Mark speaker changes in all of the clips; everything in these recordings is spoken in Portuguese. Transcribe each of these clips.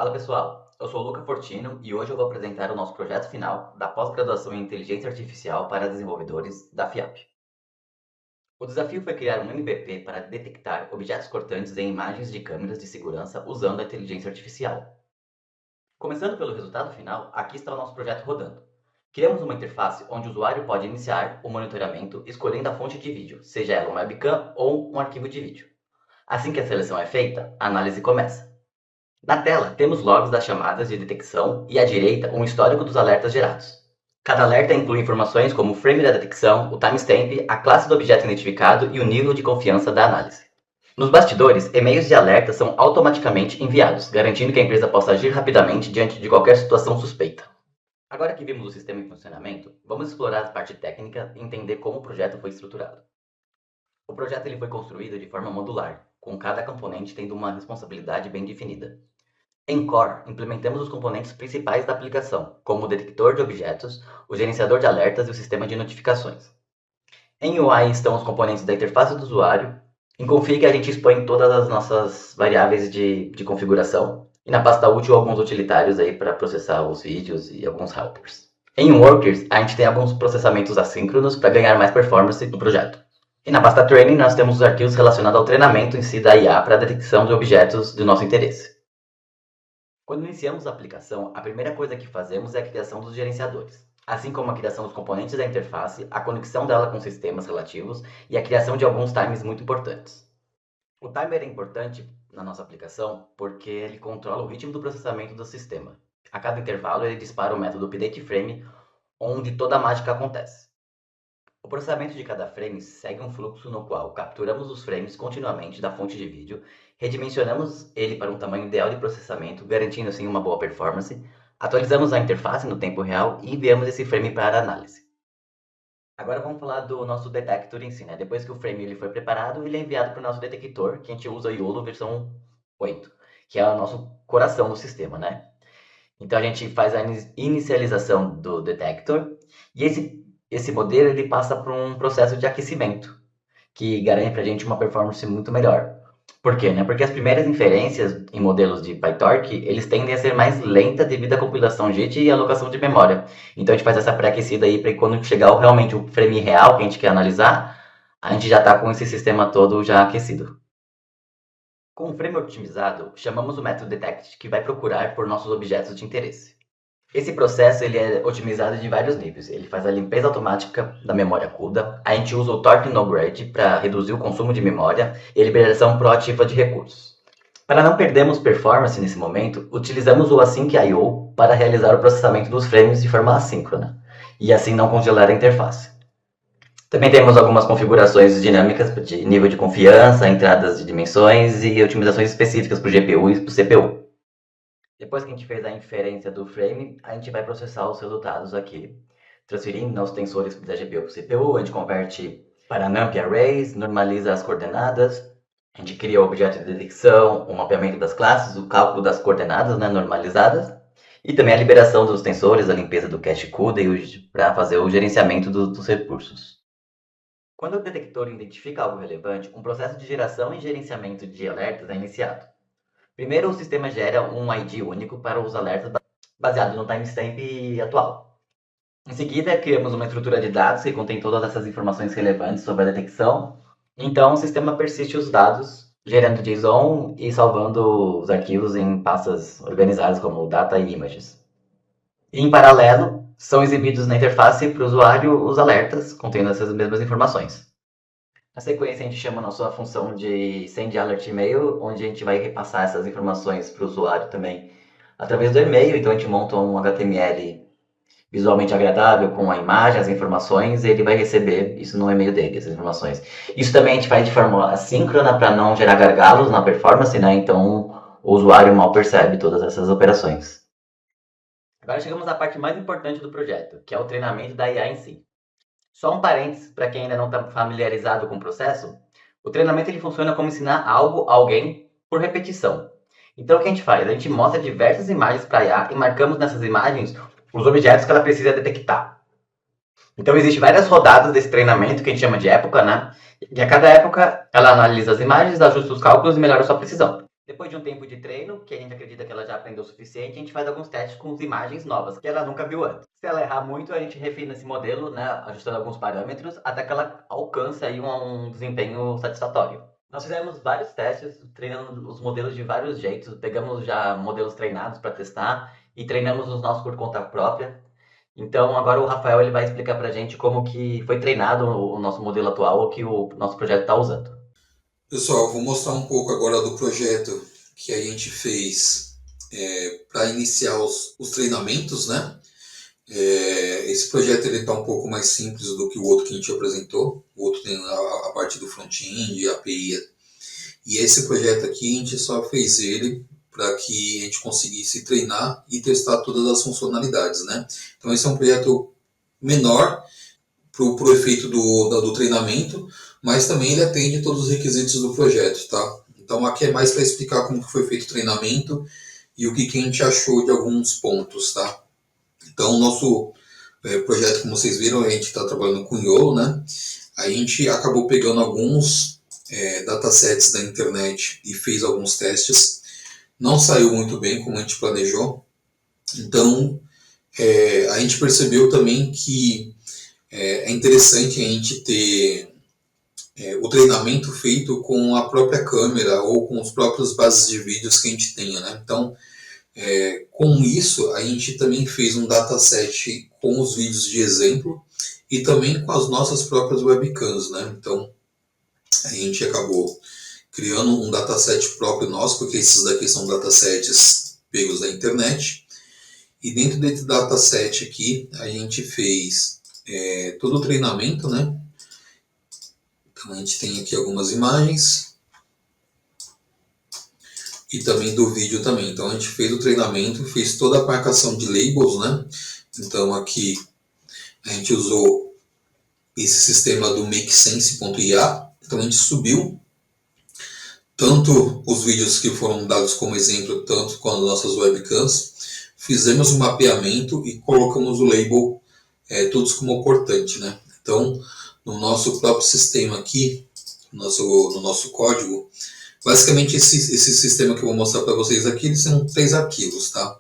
Speaker 1: Fala pessoal, eu sou o Luca Fortino e hoje eu vou apresentar o nosso projeto final da pós-graduação em Inteligência Artificial para desenvolvedores da FIAP. O desafio foi criar um MVP para detectar objetos cortantes em imagens de câmeras de segurança usando a inteligência artificial. Começando pelo resultado final, aqui está o nosso projeto rodando. Criamos uma interface onde o usuário pode iniciar o monitoramento escolhendo a fonte de vídeo, seja ela uma webcam ou um arquivo de vídeo. Assim que a seleção é feita, a análise começa. Na tela, temos logs das chamadas de detecção e à direita um histórico dos alertas gerados. Cada alerta inclui informações como o frame da detecção, o timestamp, a classe do objeto identificado e o nível de confiança da análise. Nos bastidores, e-mails de alerta são automaticamente enviados, garantindo que a empresa possa agir rapidamente diante de qualquer situação suspeita. Agora que vimos o sistema em funcionamento, vamos explorar a parte técnica e entender como o projeto foi estruturado. O projeto foi construído de forma modular, com cada componente tendo uma responsabilidade bem definida. Em Core, implementamos os componentes principais da aplicação, como o detector de objetos, o gerenciador de alertas e o sistema de notificações. Em UI estão os componentes da interface do usuário. Em Config a gente expõe todas as nossas variáveis de configuração. E na pasta útil alguns utilitários aí para processar os vídeos e alguns helpers. Em Workers a gente tem alguns processamentos assíncronos para ganhar mais performance do projeto. E na pasta Training nós temos os arquivos relacionados ao treinamento em si da IA para a detecção de objetos de nosso interesse. Quando iniciamos a aplicação, a primeira coisa que fazemos é a criação dos gerenciadores, assim como a criação dos componentes da interface, a conexão dela com sistemas relativos e a criação de alguns timers muito importantes. O timer é importante na nossa aplicação porque ele controla o ritmo do processamento do sistema. A cada intervalo ele dispara o método updateFrame, onde toda a mágica acontece. O processamento de cada frame segue um fluxo no qual capturamos os frames continuamente da fonte de vídeo, redimensionamos ele para um tamanho ideal de processamento, garantindo assim uma boa performance, atualizamos a interface no tempo real e enviamos esse frame para análise. Agora vamos falar do nosso detector em si, né? Depois que o frame foi preparado, ele é enviado para o nosso detector, que a gente usa o YOLO versão 8, que é o nosso coração do sistema, né? Então a gente faz a inicialização do detector e esse modelo ele passa por um processo de aquecimento que garante para a gente uma performance muito melhor. Por quê? Né? Porque as primeiras inferências em modelos de PyTorch eles tendem a ser mais lentas devido à compilação JIT e alocação de memória. Então a gente faz essa pré-aquecida aí para quando chegar realmente o frame real que a gente quer analisar, a gente já está com esse sistema todo já aquecido. Com o frame otimizado, chamamos o método detect que vai procurar por nossos objetos de interesse. Esse processo ele é otimizado de vários níveis. Ele faz a limpeza automática da memória CUDA, a gente usa o Torque No Grade para reduzir o consumo de memória e a liberação proativa de recursos. Para não perdermos performance nesse momento, utilizamos o Async I/O para realizar o processamento dos frames de forma assíncrona e assim não congelar a interface. Também temos algumas configurações dinâmicas de nível de confiança, entradas de dimensões e otimizações específicas para o GPU e para o CPU. Depois que a gente fez a inferência do frame, a gente vai processar os resultados aqui, transferindo os tensores da GPU para o CPU, a gente converte para NumPy Arrays, normaliza as coordenadas, a gente cria o objeto de detecção, o mapeamento das classes, o cálculo das coordenadas normalizadas, e também a liberação dos tensores, a limpeza do cache CUDA para fazer o gerenciamento dos recursos. Quando o detector identifica algo relevante, um processo de geração e gerenciamento de alertas é iniciado. Primeiro, o sistema gera um ID único para os alertas baseado no timestamp atual. Em seguida, criamos uma estrutura de dados que contém todas essas informações relevantes sobre a detecção. Então, o sistema persiste os dados, gerando JSON e salvando os arquivos em pastas organizadas como data e images. E, em paralelo, são exibidos na interface para o usuário os alertas contendo essas mesmas informações. Na sequência, a gente chama a nossa função de Send Alert Email, onde a gente vai repassar essas informações para o usuário também através do e-mail. Então, a gente monta um HTML visualmente agradável com a imagem, as informações, e ele vai receber isso no e-mail dele, essas informações. Isso também a gente faz de forma assíncrona para não gerar gargalos na performance, né? Então, o usuário mal percebe todas essas operações. Agora chegamos à parte mais importante do projeto, que é o treinamento da IA em si. Só um parênteses para quem ainda não está familiarizado com o processo, o treinamento ele funciona como ensinar algo a alguém por repetição. Então o que a gente faz? A gente mostra diversas imagens para a IA e marcamos nessas imagens os objetos que ela precisa detectar. Então existem várias rodadas desse treinamento que a gente chama de época, né? E a cada época ela analisa as imagens, ajusta os cálculos e melhora a sua precisão. Depois de um tempo de treino, que a gente acredita que ela já aprendeu o suficiente, a gente faz alguns testes com imagens novas, que ela nunca viu antes. Se ela errar muito, a gente refina esse modelo, né, ajustando alguns parâmetros, até que ela alcance aí um desempenho satisfatório. Nós fizemos vários testes, treinando os modelos de vários jeitos, pegamos já modelos treinados para testar e treinamos os nossos por conta própria. Então, agora o Rafael ele vai explicar para a gente como que foi treinado o nosso modelo atual, o que o nosso projeto está usando.
Speaker 2: Pessoal, vou mostrar um pouco agora do projeto que a gente fez para iniciar os treinamentos, né? Esse projeto ele está um pouco mais simples do que o outro que a gente apresentou. O outro tem a parte do front-end, a API. E esse projeto aqui a gente só fez ele para que a gente conseguisse treinar e testar todas as funcionalidades, né? Então esse é um projeto menor para o efeito do treinamento, mas também ele atende todos os requisitos do projeto, tá? Então aqui é mais para explicar como foi feito o treinamento e o que a gente achou de alguns pontos, tá? Então o nosso projeto, como vocês viram, a gente está trabalhando com YOLO, né? A gente acabou pegando alguns datasets da internet e fez alguns testes. Não saiu muito bem como a gente planejou. Então a gente percebeu também que é interessante a gente ter o treinamento feito com a própria câmera ou com os próprios bases de vídeos que a gente tenha, né? Então, com isso, a gente também fez um dataset com os vídeos de exemplo e também com as nossas próprias webcams, né? Então, a gente acabou criando um dataset próprio nosso, porque esses daqui são datasets pegos da internet. E dentro desse dataset aqui, a gente fez todo o treinamento, né? Então a gente tem aqui algumas imagens e também do vídeo também. Então a gente fez o treinamento, fez toda a marcação de labels, né? Então aqui a gente usou esse sistema do MakeSense.ia. Então a gente subiu tanto os vídeos que foram dados como exemplo, tanto com as nossas webcams, fizemos um mapeamento e colocamos o label todos como portante, né? Então no nosso próprio sistema aqui, no nosso código, basicamente esse sistema que eu vou mostrar para vocês aqui, eles são 3 arquivos, tá?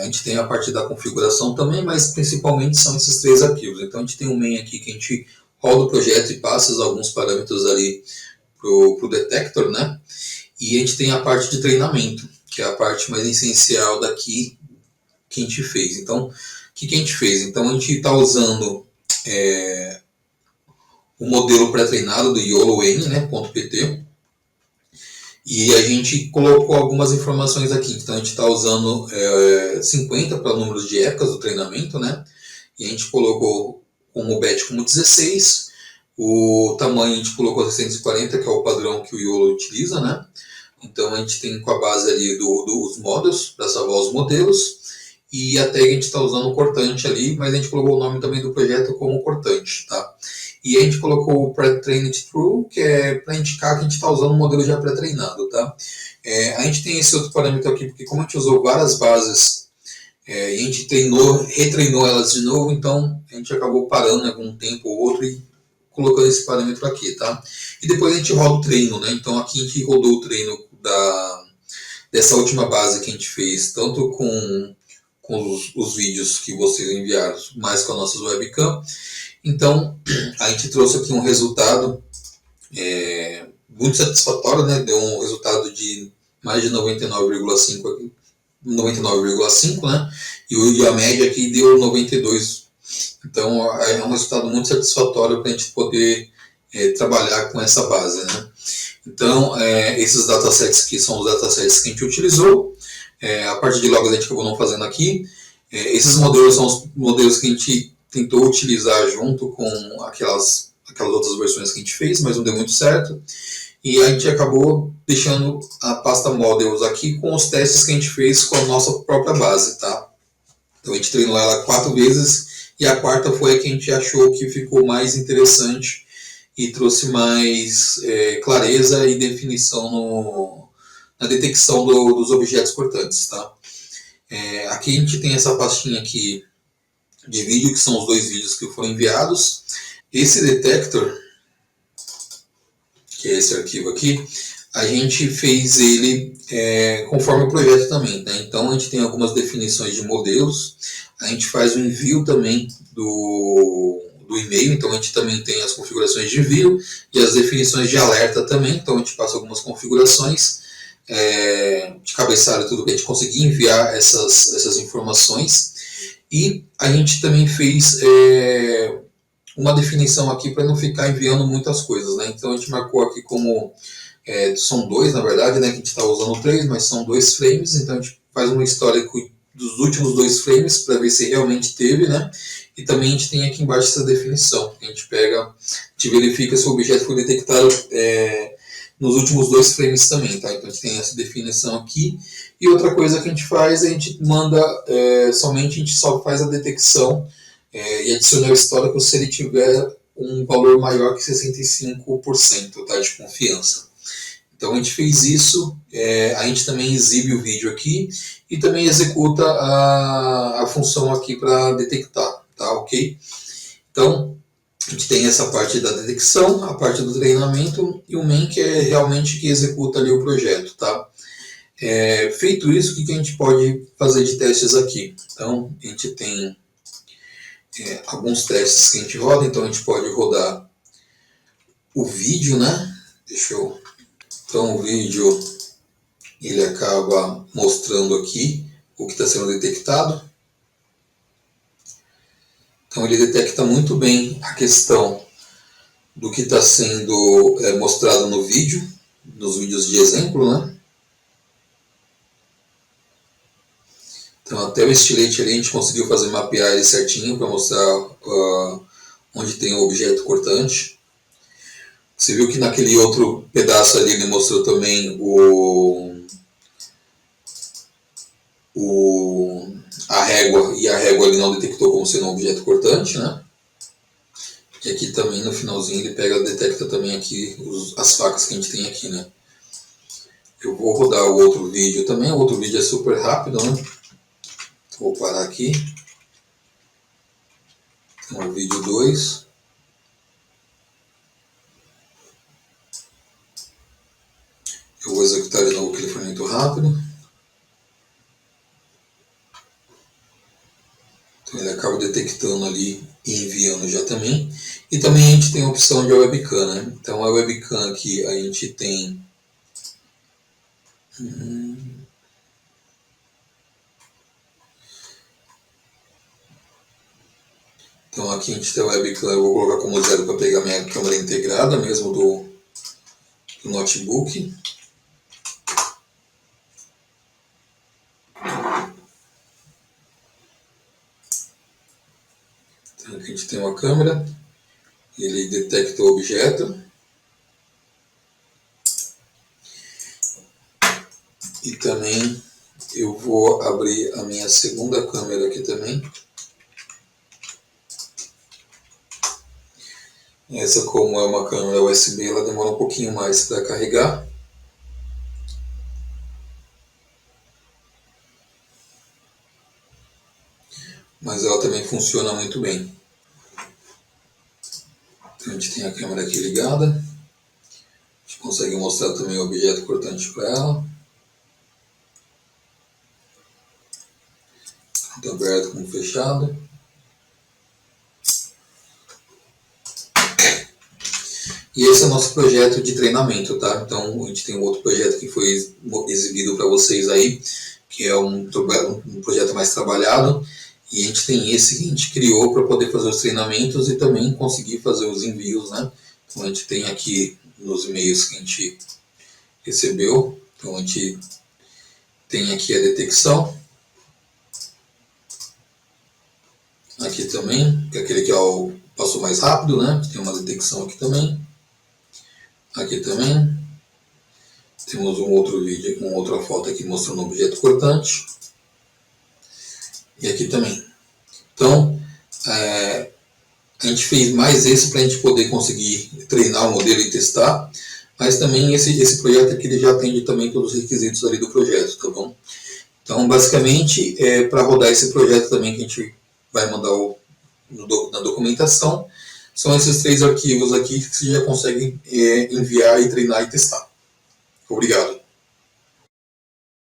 Speaker 2: A gente tem a parte da configuração também, mas principalmente são esses 3 arquivos. Então a gente tem um main aqui que a gente roda o projeto e passa alguns parâmetros ali pro detector, né? E a gente tem a parte de treinamento, que é a parte mais essencial daqui que a gente fez. Então, o que a gente fez? Então a gente está usando o modelo pré-treinado do YOLO-N, né, .pt, e a gente colocou algumas informações aqui. Então a gente está usando 50 para números de épocas do treinamento, né? E a gente colocou como bet como 16. O tamanho a gente colocou 640, que é o padrão que o YOLO utiliza, né? Então a gente tem com a base ali dos models, para salvar os modelos. E a tag a gente está usando o cortante ali, mas a gente colocou o nome também do projeto como cortante, tá? E a gente colocou o Pre-Trained True, que é para indicar que a gente está usando um modelo já pré-treinado, tá? A gente tem esse outro parâmetro aqui, porque como a gente usou várias bases e a gente retreinou elas de novo, então a gente acabou parando em algum tempo ou outro e colocando esse parâmetro aqui, tá? E depois a gente roda o treino, né? Então aqui a gente rodou o treino dessa última base que a gente fez, tanto com os vídeos que vocês enviaram, mais com as nossas webcam. Então, a gente trouxe aqui um resultado muito satisfatório, né? Deu um resultado de mais de 99,5, 99,5, né? E a média aqui deu 92. Então, é um resultado muito satisfatório para a gente poder trabalhar com essa base, né? Então, esses datasets aqui são os datasets que a gente utilizou. A parte de logs a gente acabou não fazendo aqui. Esses modelos são os modelos que a gente tentou utilizar junto com aquelas outras versões que a gente fez, mas não deu muito certo. E a gente acabou deixando a pasta models aqui com os testes que a gente fez com a nossa própria base, tá? Então a gente treinou ela 4 vezes e a quarta foi a que a gente achou que ficou mais interessante e trouxe mais clareza e definição na detecção dos objetos cortantes, tá? Aqui a gente tem essa pastinha aqui de vídeo, que são os 2 vídeos que foram enviados. Esse detector, que é esse arquivo aqui, a gente fez ele conforme o projeto também, né? Então a gente tem algumas definições de modelos, a gente faz o envio também do e-mail, então a gente também tem as configurações de envio e as definições de alerta também, então a gente passa algumas configurações de cabeçalho, tudo que a gente conseguir enviar essas informações. E a gente também fez uma definição aqui para não ficar enviando muitas coisas, né? Então a gente marcou aqui como são dois, na verdade, né? Que a gente está usando três, mas são dois frames, então a gente faz um histórico dos últimos dois frames para ver se realmente teve, né? E também a gente tem aqui embaixo essa definição. A gente verifica se o objeto foi detectado nos últimos dois frames também, tá? Então a gente tem essa definição aqui. E outra coisa que a gente faz, a gente manda somente, a gente só faz a detecção e adiciona o histórico se ele tiver um valor maior que 65%, tá? De confiança. Então a gente fez isso, a gente também exibe o vídeo aqui e também executa a função aqui para detectar, tá? Ok? Então a gente tem essa parte da detecção, a parte do treinamento e o main que é realmente que executa ali o projeto, tá? Feito isso, o que a gente pode fazer de testes aqui? Então a gente tem alguns testes que a gente roda, então a gente pode rodar o vídeo, né? Então o vídeo ele acaba mostrando aqui o que está sendo detectado. Então ele detecta muito bem a questão do que está sendo mostrado no vídeo, nos vídeos de exemplo, né? Então até o estilete ali a gente conseguiu fazer mapear ele certinho para mostrar onde tem o objeto cortante. Você viu que naquele outro pedaço ali ele mostrou também a régua, e a régua ele não detectou como sendo um objeto cortante, né? E aqui também no finalzinho ele detecta também aqui as facas que a gente tem aqui, né? Eu vou rodar o outro vídeo também, o outro vídeo é super rápido, né? Vou parar aqui. Então, o vídeo 2. Eu vou executar de novo, que ele foi muito rápido. Então ele acaba detectando ali e enviando já também. E também a gente tem a opção de webcam, né? Então a webcam aqui a gente tem... Então aqui a gente tem a webcam, eu vou colocar como 0 para pegar minha câmera integrada mesmo do notebook. Então aqui a gente tem uma câmera, ele detecta o objeto. E também eu vou abrir a minha segunda câmera aqui também. Essa, como é uma câmera USB, ela demora um pouquinho mais para carregar. Mas ela também funciona muito bem. Então a gente tem a câmera aqui ligada. A gente consegue mostrar também o objeto cortante para ela. Tanto aberto como fechado. E esse é o nosso projeto de treinamento, tá? Então a gente tem um outro projeto que foi exibido para vocês aí, que é um projeto mais trabalhado. E a gente tem esse que a gente criou para poder fazer os treinamentos e também conseguir fazer os envios, né? Então a gente tem aqui nos e-mails que a gente recebeu. Então a gente tem aqui a detecção. Aqui também, que é aquele que é o passo mais rápido, né? Tem uma detecção aqui também. Aqui também. Temos um outro vídeo com outra foto aqui mostrando um objeto cortante. E aqui também. Então, a gente fez mais esse para a gente poder conseguir treinar o modelo e testar. Mas também esse projeto aqui ele já atende também todos os requisitos ali do projeto, tá bom? Então, basicamente, para rodar esse projeto também que a gente vai mandar na documentação, são esses 3 arquivos aqui que você já consegue enviar e treinar e testar. Obrigado.